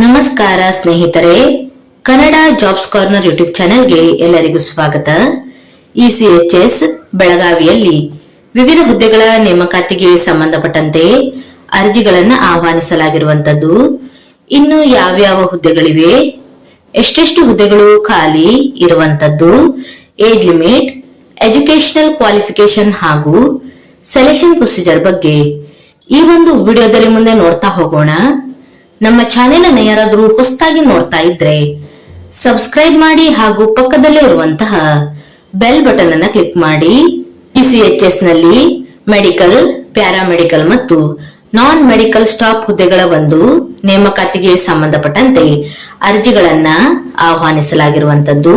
ನಮಸ್ಕಾರ ಸ್ನೇಹಿತರೆ, Kannada jobs corner YouTube ಚಾನೆಲ್ಗೆ ಎಲ್ಲರಿಗೂ ಸ್ವಾಗತ. ಇಸಿಎಚ್ಎಸ್ ಬೆಳಗಾವಿಯಲ್ಲಿ ವಿವಿಧ ಹುದ್ದೆಗಳ ನೇಮಕಾತಿಗೆ ಸಂಬಂಧಪಟ್ಟಂತೆ ಅರ್ಜಿಗಳನ್ನು ಆಹ್ವಾನಿಸಲಾಗಿರುವಂತದ್ದು. ಇನ್ನು ಯಾವ್ಯಾವ ಹುದ್ದೆಗಳಿವೆ, ಎಷ್ಟೆಷ್ಟು ಹುದ್ದೆಗಳು ಖಾಲಿ ಇರುವಂತದ್ದು, ಏಜ್ ಲಿಮಿಟ್, ಎಜುಕೇಶನಲ್ ಕ್ವಾಲಿಫಿಕೇಶನ್ ಹಾಗೂ ಸೆಲೆಕ್ಷನ್ ಪ್ರೊಸೀಜರ್ ಬಗ್ಗೆ ಈ ಒಂದು ವಿಡಿಯೋದಲ್ಲಿ ಮುಂದೆ ನೋಡ್ತಾ ಹೋಗೋಣ. ನಮ್ಮ ಚಾನೆಲ್ ಅನ್ನು ಯಾರಾದರೂ ಹೊಸದಾಗಿ ನೋಡ್ತಾ ಇದ್ರೆ ಸಬ್ಸ್ಕ್ರೈಬ್ ಮಾಡಿ ಹಾಗೂ ಪಕ್ಕದಲ್ಲೇ ಇರುವಂತಹ ಬೆಲ್ ಬಟನ್ ಅನ್ನು ಕ್ಲಿಕ್ ಮಾಡಿ. ಇಸಿಎಚ್ಎಸ್ ನಲ್ಲಿ ಮೆಡಿಕಲ್, ಪ್ಯಾರಾಮೆಡಿಕಲ್ ಮತ್ತು ನಾನ್ ಮೆಡಿಕಲ್ ಸ್ಟಾಫ್ ಹುದ್ದೆಗಳ ಒಂದು ನೇಮಕಾತಿಗೆ ಸಂಬಂಧಪಟ್ಟಂತೆ ಅರ್ಜಿಗಳನ್ನ ಆಹ್ವಾನಿಸಲಾಗಿರುವಂತದ್ದು.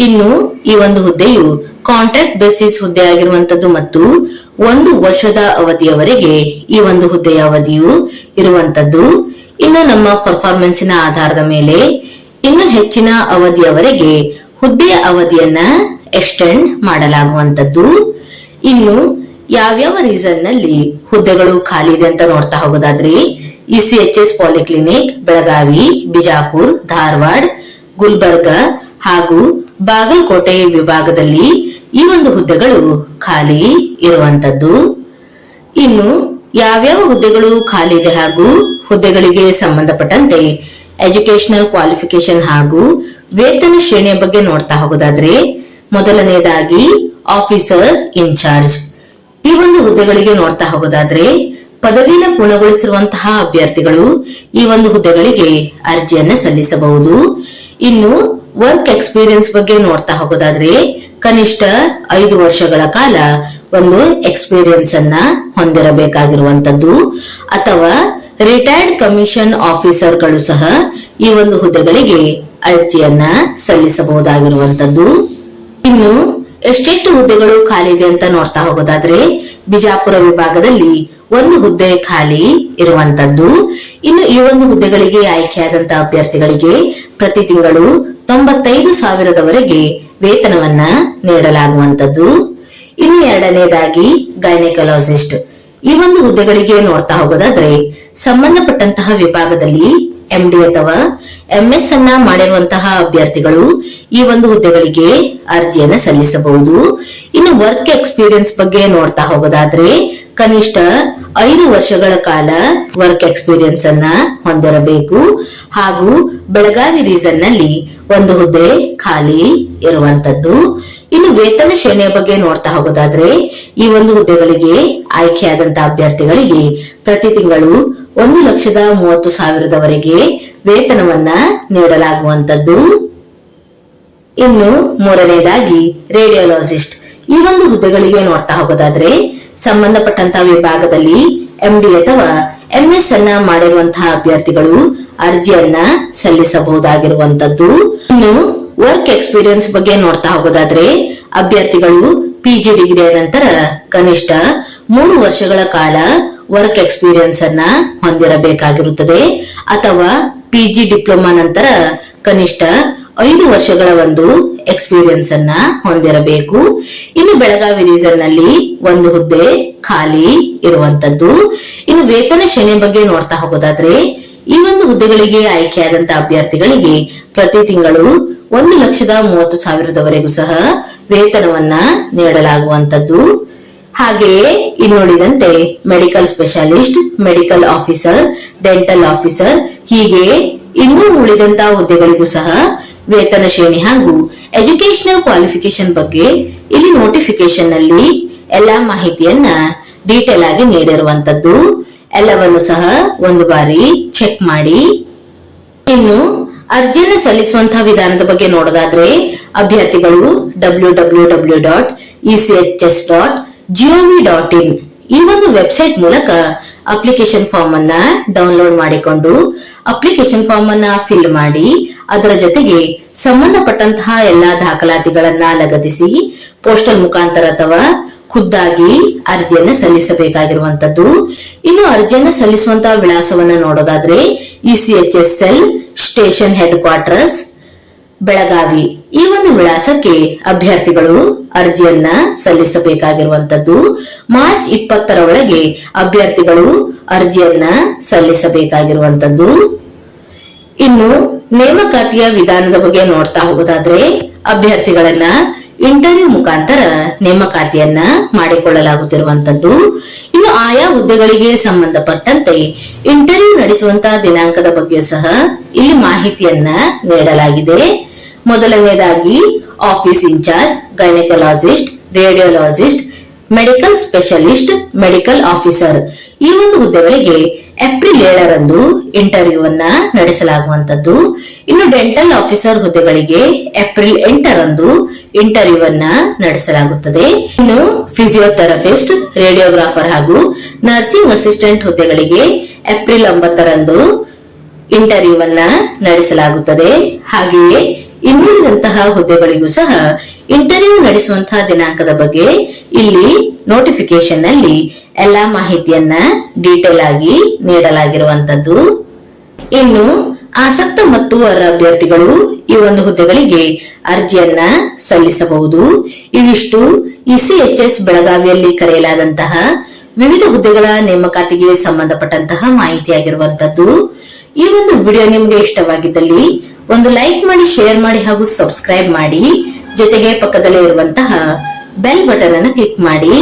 ಇನ್ನು ಈ ಒಂದು ಹುದ್ದೆಯು ಕಾಂಟ್ರಾಕ್ಟ್ ಬೇಸಿಸ್ ಹುದ್ದೆ ಆಗಿರುವಂತದ್ದು ಮತ್ತು 1 ವರ್ಷದ ಅವಧಿಯವರೆಗೆ ಈ ಒಂದು ಹುದ್ದೆಯ ಅವಧಿಯು ಇರುವಂತದ್ದು. ಇನ್ನು ನಮ್ಮ ಪರ್ಫಾರ್ಮೆನ್ಸಿನ ಆಧಾರದ ಮೇಲೆ ಇನ್ನು ಹೆಚ್ಚಿನ ಅವಧಿಯವರೆಗೆ ಹುದ್ದೆಯ ಅವಧಿಯನ್ನ ಎಕ್ಸ್ಟೆಂಡ್ ಮಾಡಲಾಗುವಂತದ್ದು. ಇನ್ನು ಯಾವ್ಯಾವ ರೀಸನ್ ನಲ್ಲಿ ಹುದ್ದೆಗಳು ಖಾಲಿ ಇದೆ ಅಂತ ನೋಡ್ತಾ ಹೋಗೋದಾದ್ರೆ, ಇಸಿಎಚ್ಎಸ್ ಪಾಲಿಕ್ಲಿನಿಕ್ ಬೆಳಗಾವಿ, ಬಿಜಾಪುರ್, ಧಾರವಾಡ, ಗುಲ್ಬರ್ಗ ಹಾಗೂ ಬಾಗಲಕೋಟೆ ವಿಭಾಗದಲ್ಲಿ ಈ ಒಂದು ಹುದ್ದೆಗಳು ಖಾಲಿ ಇರುವಂತದ್ದು. ಇನ್ನು ಯಾವ್ಯಾವ ಹುದ್ದೆಗಳು ಖಾಲಿ ಇದೆ ಹಾಗೂ ಹುದ್ದೆಗಳಿಗೆ ಸಂಬಂಧಪಟ್ಟಂತೆ ಎಜುಕೇಶನಲ್ ಕ್ವಾಲಿಫಿಕೇಶನ್ ಹಾಗೂ ವೇತನ ಶ್ರೇಣಿಯ ಬಗ್ಗೆ ನೋಡ್ತಾ ಹೋಗೋದಾದ್ರೆ, ಮೊದಲನೇದಾಗಿ ಆಫೀಸರ್ ಇನ್ಚಾರ್ಜ್. ಈ ಒಂದು ಹುದ್ದೆಗಳಿಗೆ ನೋಡ್ತಾ ಹೋಗೋದಾದ್ರೆ, ಪದವಿನ ಪೂರ್ಣಗೊಳಿಸಿರುವಂತಹ ಅಭ್ಯರ್ಥಿಗಳು ಈ ಒಂದು ಹುದ್ದೆಗಳಿಗೆ ಅರ್ಜಿಯನ್ನ ಸಲ್ಲಿಸಬಹುದು. ಇನ್ನು ವರ್ಕ್ ಎಕ್ಸ್ಪೀರಿಯನ್ಸ್ ಬಗ್ಗೆ ನೋಡ್ತಾ ಹೋಗೋದಾದ್ರೆ, ಕನಿಷ್ಠ 5 ವರ್ಷಗಳ ಕಾಲ ಒಂದು ಎಕ್ಸ್ಪೀರಿಯನ್ಸ್ ಅನ್ನ ಹೊಂದಿರಬೇಕಾಗಿರುವಂತದ್ದು ಅಥವಾ ರಿಟೈರ್ಡ್ ಕಮಿಷನ್ ಆಫೀಸರ್ಗಳು ಸಹ ಈ ಒಂದು ಹುದ್ದೆಗಳಿಗೆ ಅರ್ಜಿಯನ್ನ ಸಲ್ಲಿಸಬಹುದಾಗಿರುವಂತದ್ದು. ಇನ್ನು ಎಷ್ಟೆಷ್ಟು ಹುದ್ದೆಗಳು ಖಾಲಿ ಇದೆ ಅಂತ ನೋಡ್ತಾ ಹೋಗೋದಾದ್ರೆ, ಬಿಜಾಪುರ ವಿಭಾಗದಲ್ಲಿ 1 ಹುದ್ದೆ ಖಾಲಿ ಇರುವಂತದ್ದು. ಇನ್ನು ಈ ಒಂದು ಹುದ್ದೆಗಳಿಗೆ ಆಯ್ಕೆಯಾದಂತಹ ಅಭ್ಯರ್ಥಿಗಳಿಗೆ ಪ್ರತಿ ತಿಂಗಳು 95,000ದವರೆಗೆ ವೇತನವನ್ನ ನೀಡಲಾಗುವಂತದ್ದು. ಇನ್ನು ಎರಡನೇದಾಗಿ ಗೈನಕಾಲಜಿಸ್ಟ್. ಈ ಒಂದು ಹುದ್ದೆಗಳಿಗೆ ನೋಡ್ತಾ ಹೋಗೋದಾದ್ರೆ, ಸಂಬಂಧಪಟ್ಟಂತಹ ವಿಭಾಗದಲ್ಲಿ ಎಂಡಿ ಅಥವಾ ಎಂಎಸ್ ಅನ್ನ ಮಾಡಿರುವಂತಹ ಅಭ್ಯರ್ಥಿಗಳು ಈ ಒಂದು ಹುದ್ದೆಗಳಿಗೆ ಅರ್ಜಿಯನ್ನ ಸಲ್ಲಿಸಬಹುದು. ಇನ್ನು ವರ್ಕ್ ಎಕ್ಸ್ಪೀರಿಯನ್ಸ್ ಬಗ್ಗೆ ನೋಡ್ತಾ ಹೋಗೋದಾದ್ರೆ, ಕನಿಷ್ಠ 5 ವರ್ಷಗಳ ಕಾಲ ವರ್ಕ್ ಎಕ್ಸ್ಪೀರಿಯನ್ಸ್ ಅನ್ನ ಹೊಂದಿರಬೇಕು ಹಾಗೂ ಬೆಳಗಾವಿ ರೀಸನ್ ನಲ್ಲಿ 1 ಹುದ್ದೆ ಖಾಲಿ ಇರುವಂತದ್ದು. ಇನ್ನು ವೇತನ ಶ್ರೇಣಿಯ ಬಗ್ಗೆ ನೋಡ್ತಾ ಹೋಗೋದಾದ್ರೆ, ಈ ಒಂದು ಹುದ್ದೆಗಳಿಗೆ ಆಯ್ಕೆಯಾದಂತಹ ಅಭ್ಯರ್ಥಿಗಳಿಗೆ ಪ್ರತಿ ತಿಂಗಳು 1,30,000ದವರೆಗೆ ವೇತನವನ್ನ ನೀಡಲಾಗುವಂತದ್ದು. ಇನ್ನು ಮೂರನೇದಾಗಿ ರೇಡಿಯೋಲಾಜಿಸ್ಟ್. ಈ ಒಂದು ಹುದ್ದೆಗಳಿಗೆ ನೋಡ್ತಾ ಹೋಗೋದಾದ್ರೆ, ಸಂಬಂಧಪಟ್ಟಂತಹ ವಿಭಾಗದಲ್ಲಿ ಎಂಡಿ ಅಥವಾ ಎಂಎಸ್ ಅನ್ನ ಮಾಡಿರುವಂತಹ ಅಭ್ಯರ್ಥಿಗಳು ಅರ್ಜಿಯನ್ನ ಸಲ್ಲಿಸಬಹುದಾಗಿರುವಂತದ್ದು. ಇನ್ನು ವರ್ಕ್ ಎಕ್ಸ್ಪೀರಿಯನ್ಸ್ ಬಗ್ಗೆ ನೋಡ್ತಾ ಹೋಗೋದಾದ್ರೆ, ಅಭ್ಯರ್ಥಿಗಳು ಪಿಜಿ ಡಿಗ್ರಿಯ ನಂತರ ಕನಿಷ್ಠ 3 ವರ್ಷಗಳ ಕಾಲ ವರ್ಕ್ ಎಕ್ಸ್ಪೀರಿಯನ್ಸ್ ಅನ್ನ ಹೊಂದಿರಬೇಕಾಗಿರುತ್ತದೆ ಅಥವಾ ಪಿಜಿ ಡಿಪ್ಲೊಮಾ ನಂತರ ಕನಿಷ್ಠ 5 ವರ್ಷಗಳ ಒಂದು ಎಕ್ಸ್ಪೀರಿಯನ್ಸ್ ಅನ್ನ ಹೊಂದಿರಬೇಕು. ಇನ್ನು ಬೆಳಗಾವಿ ರೀಸನ್ ನಲ್ಲಿ 1 ಹುದ್ದೆ ಖಾಲಿ ಇರುವಂತದ್ದು. ಇನ್ನು ವೇತನ ಶ್ರೇಣಿ ಬಗ್ಗೆ ನೋಡ್ತಾ ಹೋಗೋದಾದ್ರೆ, ಈ ಒಂದು ಹುದ್ದೆಗಳಿಗೆ ಆಯ್ಕೆಯಾದಂತಹ ಅಭ್ಯರ್ಥಿಗಳಿಗೆ ಪ್ರತಿ ತಿಂಗಳು 1,30,000ದವರೆಗೂ ಸಹ ವೇತನವನ್ನ ನೀಡಲಾಗುವಂತದ್ದು. ಹಾಗೆಯೇ ಇಲ್ಲಿ ನೋಡಿದಂತೆ medical specialist, medical officer, dental officer ಹೀಗೆ ಇನ್ನೂ ಉಳಿದಂತಹ ಹುದ್ದೆಗಳಿಗೂ ಸಹ ವೇತನ ಶ್ರೇಣಿ ಹಾಗೂ ಎಜುಕೇಶನಲ್ ಕ್ವಾಲಿಫಿಕೇಶನ್ ಬಗ್ಗೆ ಇಲ್ಲಿ ನೋಟಿಫಿಕೇಶನ್ ನಲ್ಲಿ ಎಲ್ಲಾ ಮಾಹಿತಿಯನ್ನ ಡೀಟೇಲ್ ಆಗಿ ನೀಡಿರುವಂತದ್ದು. ಎಲ್ಲವನ್ನು ಸಹ ಒಂದು ಬಾರಿ ಚೆಕ್ ಮಾಡಿ. ಇನ್ನು ಅರ್ಜಿಯನ್ನು ಸಲ್ಲಿಸುವಂತಹ ವಿಧಾನದ ಬಗ್ಗೆ ನೋಡೋದಾದ್ರೆ, ಅಭ್ಯರ್ಥಿಗಳು www.echs.gov.in ಈ ಒಂದು ವೆಬ್ಸೈಟ್ ಮೂಲಕ ಅಪ್ಲಿಕೇಶನ್ ಫಾರ್ಮ್ ಅನ್ನ ಡೌನ್ಲೋಡ್ ಮಾಡಿಕೊಂಡು ಅಪ್ಲಿಕೇಶನ್ ಫಾರ್ಮ್ ಅನ್ನ ಫಿಲ್ ಮಾಡಿ ಅದರ ಜೊತೆಗೆ ಸಂಬಂಧಪಟ್ಟಂತಹ ಎಲ್ಲಾ ದಾಖಲಾತಿಗಳನ್ನ ಲಗತ್ತಿಸಿ ಪೋಸ್ಟಲ್ ಮುಖಾಂತರ ಅಥವಾ ಖುದ್ದಾಗಿ ಅರ್ಜಿಯನ್ನು ಸಲ್ಲಿಸಬೇಕಾಗಿರುವಂತದ್ದು. ಇನ್ನು ಅರ್ಜಿಯನ್ನು ಸಲ್ಲಿಸುವಂತಹ ವಿಳಾಸವನ್ನ ನೋಡೋದಾದ್ರೆ, ECHS cell, station head quarters, Belagavi ಈ ಒಂದು ವಿಳಾಸಕ್ಕೆ ಅಭ್ಯರ್ಥಿಗಳು ಅರ್ಜಿಯನ್ನ ಸಲ್ಲಿಸಬೇಕಾಗಿರುವಂತದ್ದು. ಮಾರ್ಚ್ 20ರ ಒಳಗೆ ಅಭ್ಯರ್ಥಿಗಳು ಅರ್ಜಿಯನ್ನ ಸಲ್ಲಿಸಬೇಕಾಗಿರುವಂತದ್ದು. ನೇಮಕಾತಿಯ ವಿಧಾನದ ಬಗ್ಗೆ ನೋಡ್ತಾ ಹೋಗೋದಾದ್ರೆ ಅಭ್ಯರ್ಥಿಗಳನ್ನ ಇಂಟರ್ವ್ಯೂ ಮುಖಾಂತರ ನೇಮಕಾತಿಯನ್ನ ಮಾಡಿಕೊಳ್ಳಲಾಗುತ್ತಿರುವಂತದ್ದು. ಇನ್ನು ಆಯಾ ಹುದ್ದೆಗಳಿಗೆ ಸಂಬಂಧಪಟ್ಟಂತೆ ಇಂಟರ್ವ್ಯೂ ನಡೆಸುವಂತಹ ದಿನಾಂಕದ ಬಗ್ಗೆ ಸಹ ಇಲ್ಲಿ ಮಾಹಿತಿಯನ್ನ ನೀಡಲಾಗಿದೆ. ಮೊದಲನೇದಾಗಿ office in charge, gynaecologist, radiologist, medical specialist, medical officer ಈ ಒಂದು ಹುದ್ದೆಗಳಿಗೆ ಏಪ್ರಿಲ್ 7ರಂದು ಇಂಟರ್ವ್ಯೂ ಅನ್ನ ನಡೆಸಲಾಗುವಂತದ್ದು. ಇನ್ನು ಡೆಂಟಲ್ ಆಫೀಸರ್ ಹುದ್ದೆಗಳಿಗೆ ಏಪ್ರಿಲ್ 8ರಂದು ಇಂಟರ್ವ್ಯೂ ಅನ್ನ ನಡೆಸಲಾಗುತ್ತದೆ. ಇನ್ನು ಫಿಸಿಯೋಥೆರಪಿಸ್ಟ್, ರೇಡಿಯೋಗ್ರಾಫರ್ ಹಾಗೂ ನರ್ಸಿಂಗ್ ಅಸಿಸ್ಟೆಂಟ್ ಹುದ್ದೆಗಳಿಗೆ ಏಪ್ರಿಲ್ 9ರಂದು ಇಂಟರ್ವ್ಯೂ ಅನ್ನ ನಡೆಸಲಾಗುತ್ತದೆ. ಹಾಗೆಯೇ ಇನ್ನುಳಿದಂತಹ ಹುದ್ದೆಗಳಿಗೂ ಸಹ ಇಂಟರ್ವ್ಯೂ ನಡೆಸುವಂತಹ ದಿನಾಂಕದ ಬಗ್ಗೆ ಇಲ್ಲಿ ನೋಟಿಫಿಕೇಶನ್ ನಲ್ಲಿ ಎಲ್ಲಾ ಮಾಹಿತಿಯನ್ನ ಡೀಟೇಲ್ ಆಗಿ ನೀಡಲಾಗಿರುವಂತದ್ದು. ಇನ್ನು ಆಸಕ್ತ ಮತ್ತು ಅರ್ಹ ಅಭ್ಯರ್ಥಿಗಳು ಈ ಒಂದು ಹುದ್ದೆಗಳಿಗೆ ಅರ್ಜಿಯನ್ನ ಸಲ್ಲಿಸಬಹುದು. ಇವಿಷ್ಟು ಇಸಿಎಚ್ಎಸ್ ಬೆಳಗಾವಿಯಲ್ಲಿ ಕರೆಯಲಾದಂತಹ ವಿವಿಧ ಹುದ್ದೆಗಳ ನೇಮಕಾತಿಗೆ ಸಂಬಂಧಪಟ್ಟಂತಹ ಮಾಹಿತಿಯಾಗಿರುವಂತದ್ದು. ಈ ಒಂದು ವಿಡಿಯೋ ನಿಮ್ಗೆ ಇಷ್ಟವಾಗಿದ್ದಲ್ಲಿ ಒಂದು ಲೈಕ್ ಮಾಡಿ, ಶೇರ್ ಮಾಡಿ ಹಾಗೂ ಸಬ್ಸ್ಕ್ರೈಬ್ ಮಾಡಿ. ಜೊತೆಗೆ ಪಕ್ಕದಲ್ಲೇ ಇರುವಂತಹ ಬೆಲ್ ಬಟನ್ ಅನ್ನು ಕ್ಲಿಕ್ ಮಾಡಿ.